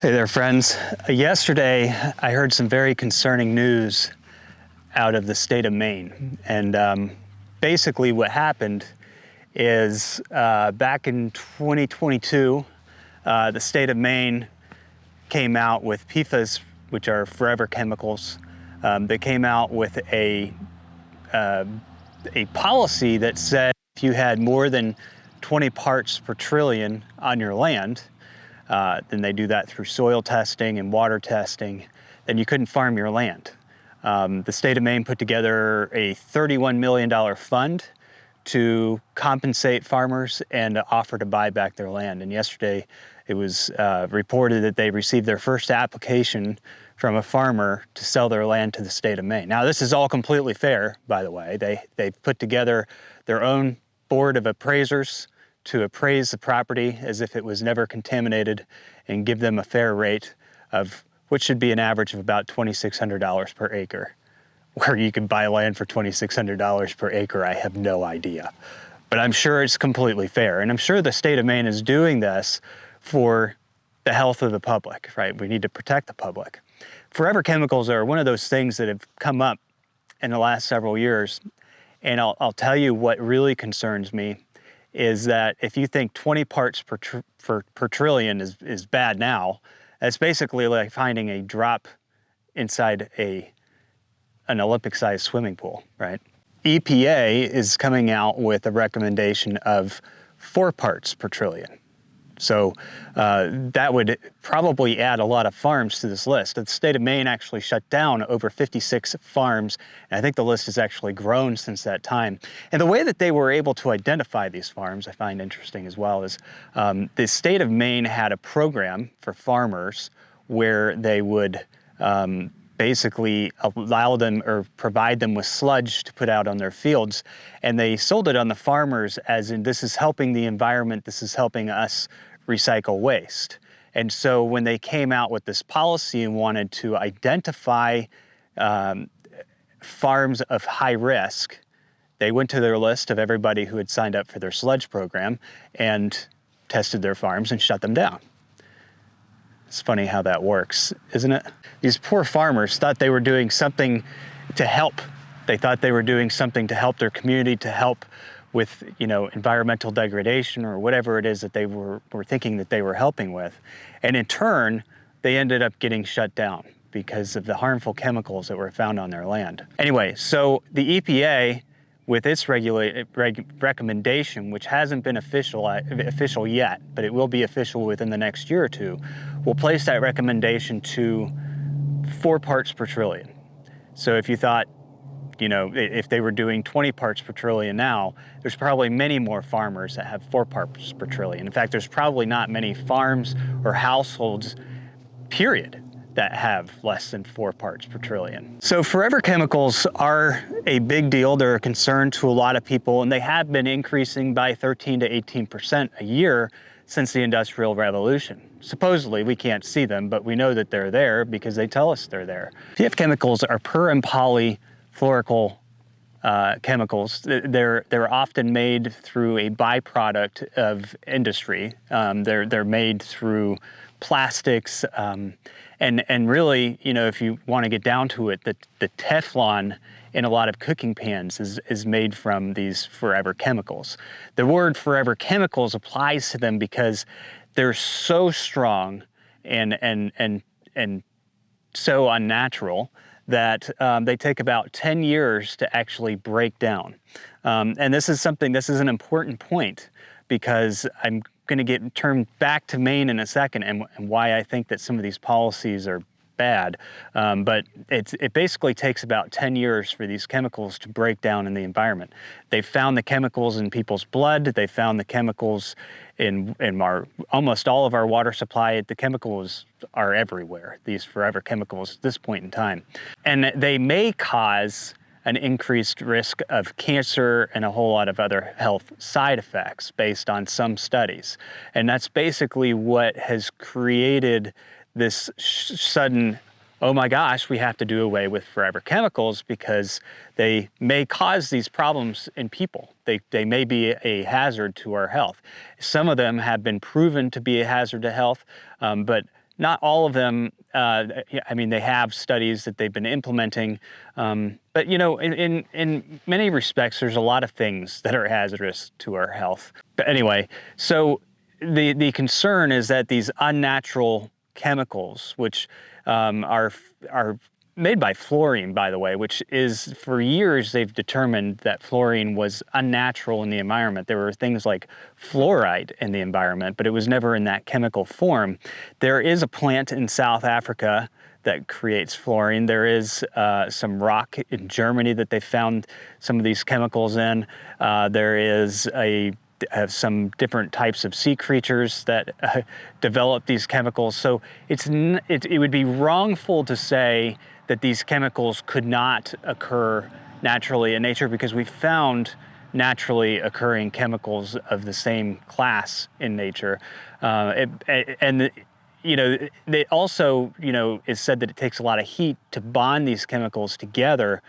Hey there, friends. Yesterday, I heard some very concerning news out of the state of Maine. And basically what happened is back in 2022, the state of Maine came out with PFAS, which are forever chemicals. They came out with a policy that said if you had more than 20 parts per trillion on your land, then they do that through soil testing and water testing, then you couldn't farm your land. The state of Maine put together a $31 million fund to compensate farmers and offer to buy back their land. And yesterday it was reported that they received their first application from a farmer to sell their land to the state of Maine. Now, this is all completely fair, by the way. They've put together their own board of appraisers to appraise the property as if it was never contaminated and give them a fair rate of what should be an average of about $2,600 per acre. Where you can buy land for $2,600 per acre, I have no idea. But I'm sure it's completely fair. And I'm sure the state of Maine is doing this for the health of the public, right? We need to protect the public. Forever chemicals are one of those things that have come up in the last several years. And I'll tell you what really concerns me is that if you think 20 parts per trillion is bad now, that's basically like finding a drop inside an Olympic-sized swimming pool, right? EPA is coming out with a recommendation of 4 parts per trillion. So that would probably add a lot of farms to this list. The state of Maine actually shut down over 56 farms, and I think the list has actually grown since that time. And the way that they were able to identify these farms, I find interesting as well, is the state of Maine had a program for farmers where they would basically allow them or provide them with sludge to put out on their fields. And they sold it on the farmers as in, this is helping the environment, this is helping us recycle waste. And so when they came out with this policy and wanted to identify farms of high risk, they went to their list of everybody who had signed up for their sludge program and tested their farms and shut them down. It's funny how that works, isn't it? These poor farmers thought they were doing something to help. They thought they were doing something to help their community, to help with, environmental degradation or whatever it is that they were thinking that they were helping with. And in turn, they ended up getting shut down because of the harmful chemicals that were found on their land. Anyway, so the EPA, with its recommendation, which hasn't been official yet, but it will be official within the next year or two, will place that recommendation to 4 parts per trillion. So if you thought, if they were doing 20 parts per trillion now, there's probably many more farmers that have 4 parts per trillion. In fact, there's probably not many farms or households, period, that have less than 4 parts per trillion. So forever chemicals are a big deal. They're a concern to a lot of people, and they have been increasing by 13 to 18% a year since the Industrial Revolution. Supposedly, we can't see them, but we know that they're there because they tell us they're there. PFAS chemicals are per and polyfluoroalkyl chemicals. They're often made through a byproduct of industry. They're made through plastics, and really, if you want to get down to it, the Teflon in a lot of cooking pans is made from these forever chemicals. The word forever chemicals applies to them because they're so strong and so unnatural that they take about 10 years to actually break down. And this is an important point because I'm going to turn back to Maine in a second and why I think that some of these policies are bad. But it basically takes about 10 years for these chemicals to break down in the environment. They've found the chemicals in people's blood. They found the chemicals in almost all of our water supply. The chemicals are everywhere, these forever chemicals at this point in time. And they may cause an increased risk of cancer and a whole lot of other health side effects based on some studies. And that's basically what has created this sudden, oh my gosh, we have to do away with forever chemicals because they may cause these problems in people. They may be a hazard to our health. Some of them have been proven to be a hazard to health, but Not all of them, I mean, they have studies that they've been implementing, but you know, in many respects, there's a lot of things that are hazardous to our health. But anyway, so the concern is that these unnatural chemicals, which are made by fluorine, by the way, which is, for years, they've determined that fluorine was unnatural in the environment. There were things like fluoride in the environment, but it was never in that chemical form. There is a plant in South Africa that creates fluorine. There is some rock in Germany that they found some of these chemicals in. There is some different types of sea creatures that develop these chemicals. So it would be wrongful to say that these chemicals could not occur naturally in nature, because we found naturally occurring chemicals of the same class in nature. You know, they also, you know, it's said that it takes a lot of heat to bond these chemicals together,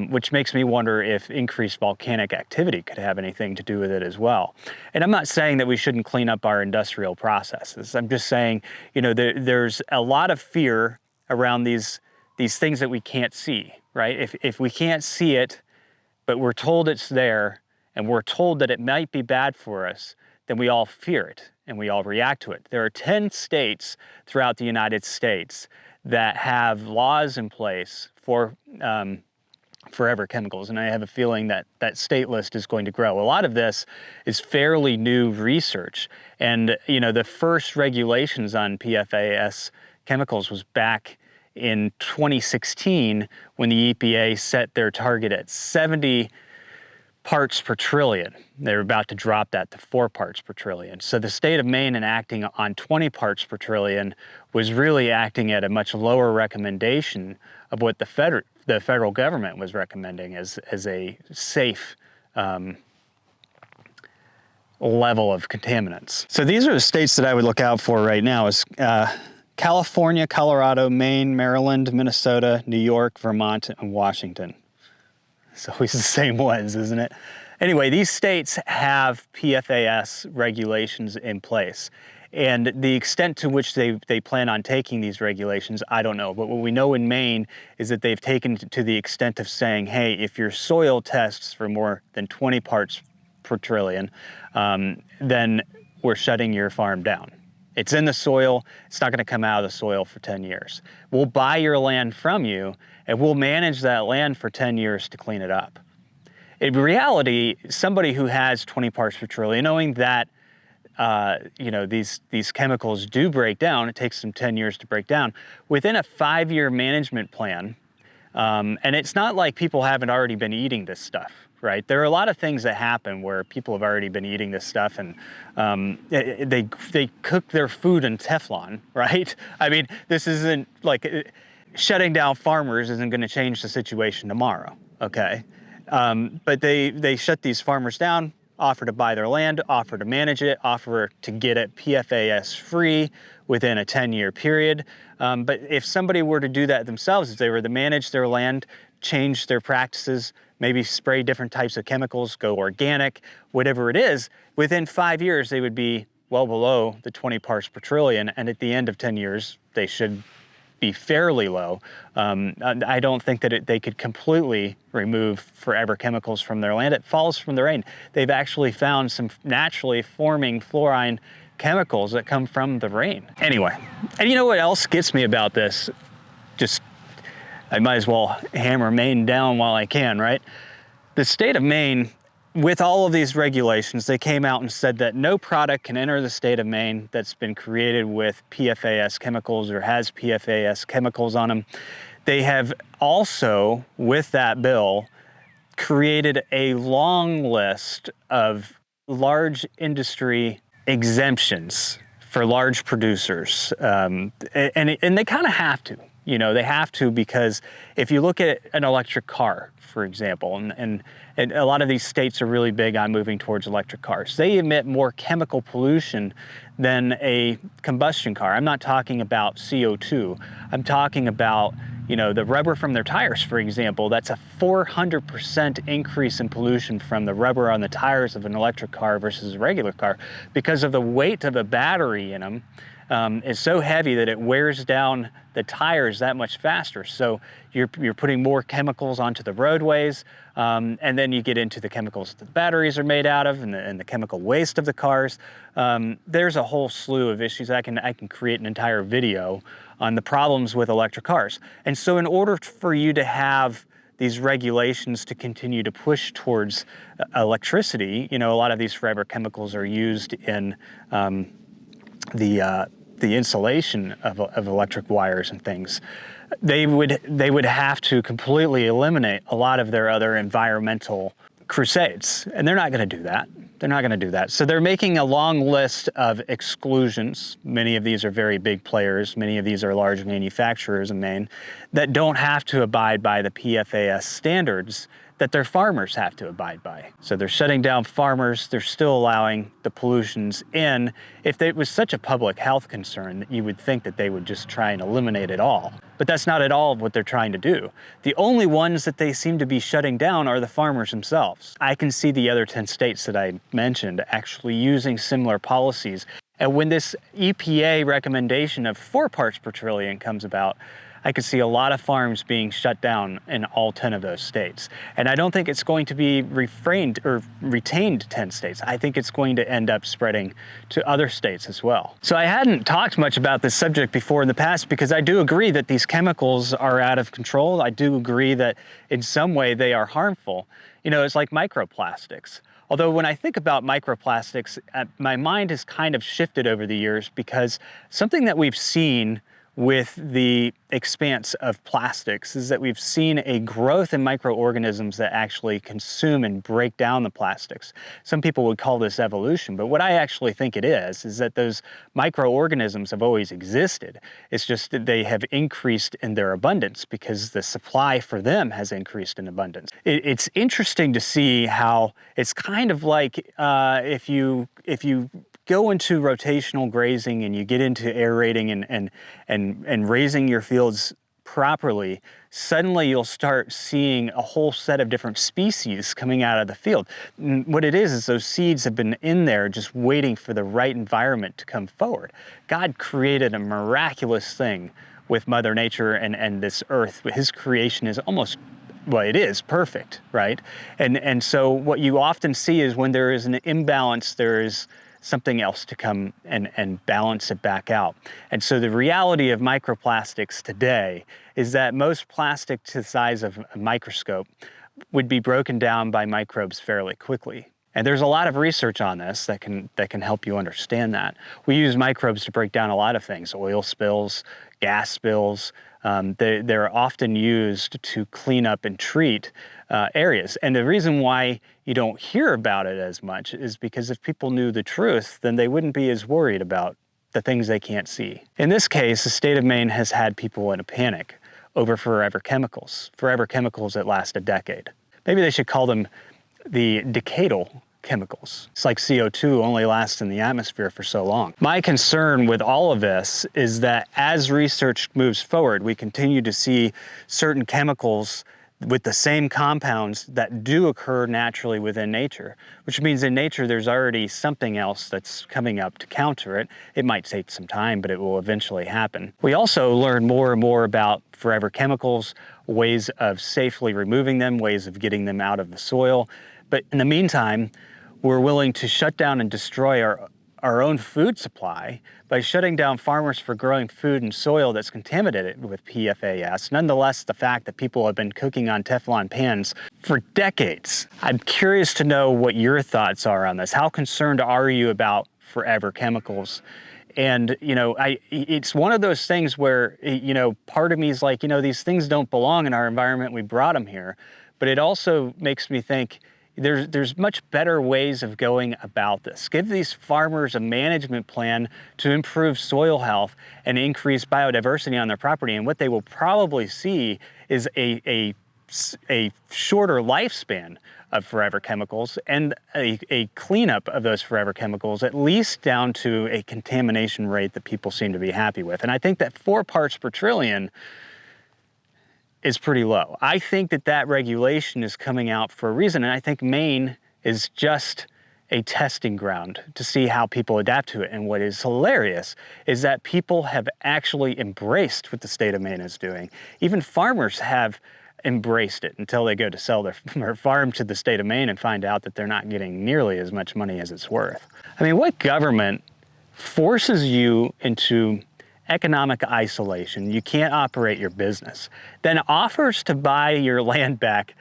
which makes me wonder if increased volcanic activity could have anything to do with it as well. And I'm not saying that we shouldn't clean up our industrial processes. I'm just saying, you know, there's a lot of fear around these things that we can't see, right? If we can't see it, but we're told it's there, and we're told that it might be bad for us, then we all fear it and we all react to it. There are 10 states throughout the United States that have laws in place for forever chemicals, and I have a feeling that that state list is going to grow. A lot of this is fairly new research, and you know, the first regulations on PFAS chemicals was back in 2016 when the EPA set their target at 70 parts per trillion. They're about to drop that to 4 parts per trillion. So the state of Maine, in acting on 20 parts per trillion, was really acting at a much lower recommendation of what the federal government was recommending as a safe level of contaminants. So these are the states that I would look out for right now: is California, Colorado, Maine, Maryland, Minnesota, New York, Vermont, and Washington. It's always the same ones, isn't it? Anyway, these states have PFAS regulations in place. And the extent to which they plan on taking these regulations, I don't know. But what we know in Maine is that they've taken to the extent of saying, hey, if your soil tests for more than 20 parts per trillion, then we're shutting your farm down. It's in the soil. It's not going to come out of the soil for 10 years. We'll buy your land from you, and we'll manage that land for 10 years to clean it up. In reality, somebody who has 20 parts per trillion, knowing that you know, these chemicals do break down, it takes them 10 years to break down, within a 5-year management plan, and it's not like people haven't already been eating this stuff, right? There are a lot of things that happen where people have already been eating this stuff, and they cook their food in Teflon, right? I mean, this isn't like shutting down farmers isn't going to change the situation tomorrow, okay? But they shut these farmers down, offer to buy their land, offer to manage it, offer to get it PFAS free within a 10-year period. But if somebody were to do that themselves, if they were to manage their land, change their practices, maybe spray different types of chemicals, go organic, whatever it is, within 5 years, they would be well below the 20 parts per trillion. And at the end of 10 years, they should be fairly low. I don't think that they could completely remove forever chemicals from their land. It falls from the rain. They've actually found some naturally forming fluorine chemicals that come from the rain. Anyway, and you know what else gets me about this? I might as well hammer Maine down while I can, right? The state of Maine, with all of these regulations, they came out and said that no product can enter the state of Maine that's been created with PFAS chemicals or has PFAS chemicals on them. They have also, with that bill, created a long list of large industry exemptions for large producers. And they kind of have to. You know, they have to, because if you look at an electric car, for example, and a lot of these states are really big on moving towards electric cars. They emit more chemical pollution than a combustion car. I'm not talking about CO2. I'm talking about, you know, the rubber from their tires, for example. That's a 400% increase in pollution from the rubber on the tires of an electric car versus a regular car because of the weight of the battery in them. is so heavy that it wears down the tires that much faster. So you're putting more chemicals onto the roadways, and then you get into the chemicals that the batteries are made out of, and the chemical waste of the cars. There's a whole slew of issues. I can create an entire video on the problems with electric cars. And so in order for you to have these regulations to continue to push towards electricity, a lot of these forever chemicals are used in the insulation of electric wires and things. They would have to completely eliminate a lot of their other environmental crusades, and they're not going to do that. They're not going to do that. So they're making a long list of exclusions. Many of these are very big players. Many of these are large manufacturers in Maine that don't have to abide by the PFAS standards that their farmers have to abide by. So they're shutting down farmers. They're still allowing the pollutions in. If it was such a public health concern, that you would think that they would just try and eliminate it all. But that's not at all what they're trying to do. The only ones that they seem to be shutting down are the farmers themselves. I can see the other 10 states that I mentioned actually using similar policies. And when this EPA recommendation of 4 parts per trillion comes about, I could see a lot of farms being shut down in all 10 of those states. And I don't think it's going to be retained 10 states. I think it's going to end up spreading to other states as well. So I hadn't talked much about this subject before in the past because I do agree that these chemicals are out of control. I do agree that in some way they are harmful. It's like microplastics. Although when I think about microplastics, my mind has kind of shifted over the years because something that we've seen with the expanse of plastics is that we've seen a growth in microorganisms that actually consume and break down the plastics. Some people would call this evolution, but what I actually think it is that those microorganisms have always existed. It's just that they have increased in their abundance because the supply for them has increased in abundance. It's interesting to see how it's kind of like if you go into rotational grazing and you get into aerating and raising your fields properly, suddenly you'll start seeing a whole set of different species coming out of the field. And what it is those seeds have been in there just waiting for the right environment to come forward. God created a miraculous thing with Mother Nature and this earth. His creation is almost, well, it is perfect, right? And so what you often see is when there is an imbalance, there is something else to come and balance it back out. And so the reality of microplastics today is that most plastic to the size of a microscope would be broken down by microbes fairly quickly. And there's a lot of research on this that can help you understand that. We use microbes to break down a lot of things, oil spills, gas spills. They're often used to clean up and treat areas. And the reason why you don't hear about it as much is because if people knew the truth, then they wouldn't be as worried about the things they can't see. In this case, the state of Maine has had people in a panic over forever chemicals that last a decade. Maybe they should call them the decadal chemicals. It's like CO2 only lasts in the atmosphere for so long. My concern with all of this is that as research moves forward, we continue to see certain chemicals with the same compounds that do occur naturally within nature, which means in nature there's already something else that's coming up to counter it. It might take some time, but it will eventually happen. We also learn more and more about forever chemicals, ways of safely removing them, ways of getting them out of the soil. But in the meantime, we're willing to shut down and destroy our own food supply by shutting down farmers for growing food in soil that's contaminated with PFAS. Nonetheless, the fact that people have been cooking on Teflon pans for decades. I'm curious to know what your thoughts are on this. How concerned are you about forever chemicals? And, it's one of those things where, part of me is like, these things don't belong in our environment. We brought them here. But it also makes me think, there's much better ways of going about this. Give these farmers a management plan to improve soil health and increase biodiversity on their property. And what they will probably see is a shorter lifespan of forever chemicals and a cleanup of those forever chemicals, at least down to a contamination rate that people seem to be happy with. And I think that 4 parts per trillion is pretty low. I think that regulation is coming out for a reason, and I think Maine is just a testing ground to see how people adapt to it. And what is hilarious is that people have actually embraced what the state of Maine is doing. Even farmers have embraced it until they go to sell their farm to the state of Maine and find out that they're not getting nearly as much money as it's worth. I mean, what government forces you into economic isolation, you can't operate your business, then offers to buy your land back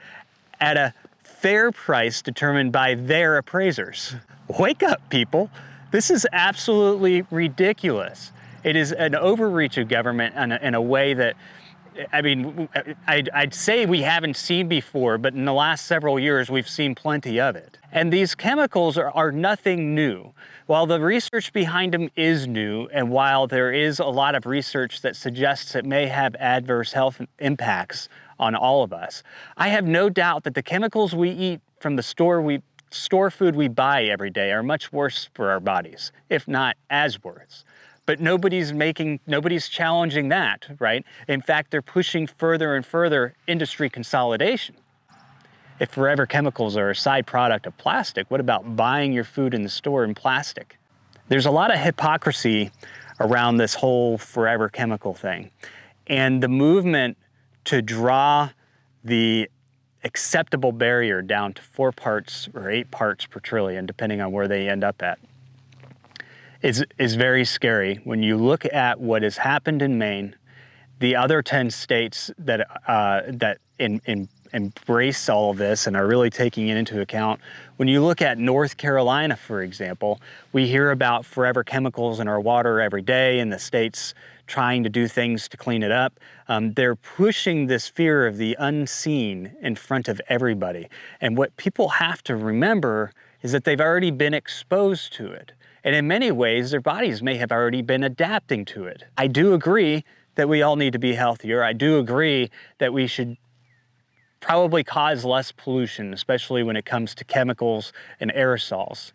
at a fair price determined by their appraisers? Wake up, people. This is absolutely ridiculous. It is an overreach of government in a way that, I mean, I'd say we haven't seen before, but in the last several years, we've seen plenty of it. And these chemicals are nothing new. While the research behind them is new, and while there is a lot of research that suggests it may have adverse health impacts on all of us, I have no doubt that the chemicals we eat from the store food we buy every day are much worse for our bodies, if not as worse. But nobody's challenging that, right? In fact, they're pushing further and further industry consolidation. If forever chemicals are a side product of plastic, what about buying your food in the store in plastic? There's a lot of hypocrisy around this whole forever chemical thing. And the movement to draw the acceptable barrier down to 4 parts or 8 parts per trillion, depending on where they end up at, is very scary. When you look at what has happened in Maine, the other 10 states that embrace all of this and are really taking it into account. When you look at North Carolina, for example, we hear about forever chemicals in our water every day, and the state's trying to do things to clean it up. They're pushing this fear of the unseen in front of everybody. And what people have to remember is that they've already been exposed to it. And in many ways, their bodies may have already been adapting to it. I do agree that we all need to be healthier. I do agree that we should probably cause less pollution, especially when it comes to chemicals and aerosols.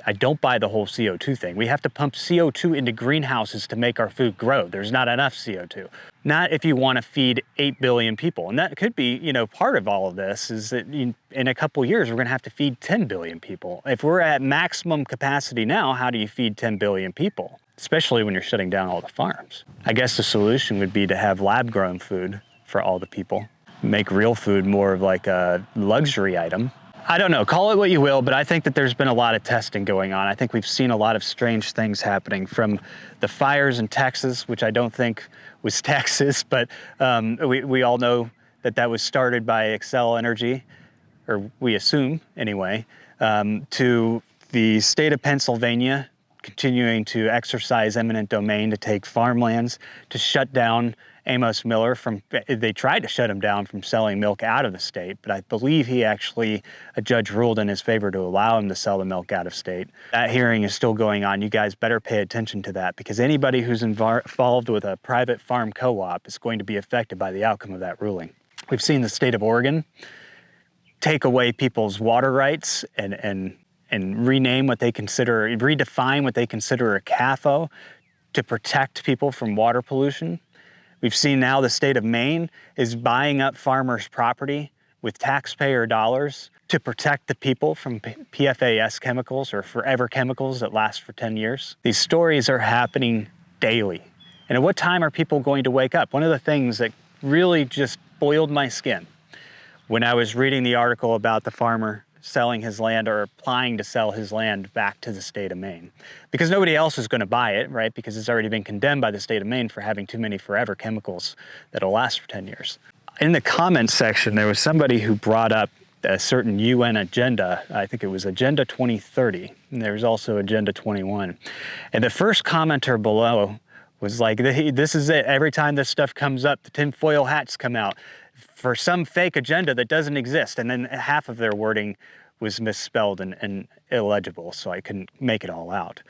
I don't buy the whole CO2 thing. We have to pump CO2 into greenhouses to make our food grow. There's not enough CO2. Not if you want to feed 8 billion people. And that could be, part of all of this is that in a couple years, we're going to have to feed 10 billion people. If we're at maximum capacity now, how do you feed 10 billion people? Especially when you're shutting down all the farms. I guess the solution would be to have lab-grown food for all the people. Make real food more of like a luxury item. I don't know, call it what you will, but I think that there's been a lot of testing going on. I think we've seen a lot of strange things happening, from the fires in Texas, which I don't think was Texas, but we all know that was started by Xcel Energy, or we assume anyway, to the state of Pennsylvania continuing to exercise eminent domain to take farmlands, to shut down Amos Miller they tried to shut him down from selling milk out of the state, but I believe a judge ruled in his favor to allow him to sell the milk out of state. That hearing is still going on. You guys better pay attention to that, because anybody who's involved with a private farm co-op is going to be affected by the outcome of that ruling. We've seen the state of Oregon take away people's water rights and redefine what they consider a CAFO to protect people from water pollution. We've seen now the state of Maine is buying up farmers' property with taxpayer dollars to protect the people from PFAS chemicals, or forever chemicals that last for 10 years. These stories are happening daily. And at what time are people going to wake up? One of the things that really just boiled my skin when I was reading the article about the farmer selling his land, or applying to sell his land back to the state of Maine. Because nobody else is going to buy it, right? Because it's already been condemned by the state of Maine for having too many forever chemicals that'll last for 10 years. In the comments section, there was somebody who brought up a certain UN agenda. I think it was Agenda 2030, and there was also Agenda 21. And the first commenter below was like, this is it. Every time this stuff comes up, the tinfoil hats come out for some fake agenda that doesn't exist. And then half of their wording was misspelled and illegible, so I couldn't make it all out.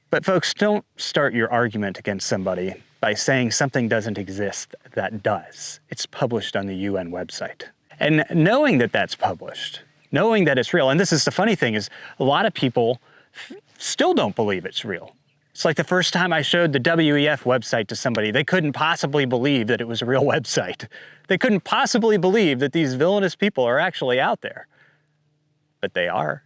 But folks, don't start your argument against somebody by saying something doesn't exist that does. It's published on the UN website. And knowing that that's published, knowing that it's real, and this is the funny thing, is a lot of people still don't believe it's real. It's like the first time I showed the WEF website to somebody, they couldn't possibly believe that it was a real website. They couldn't possibly believe that these villainous people are actually out there. But they are.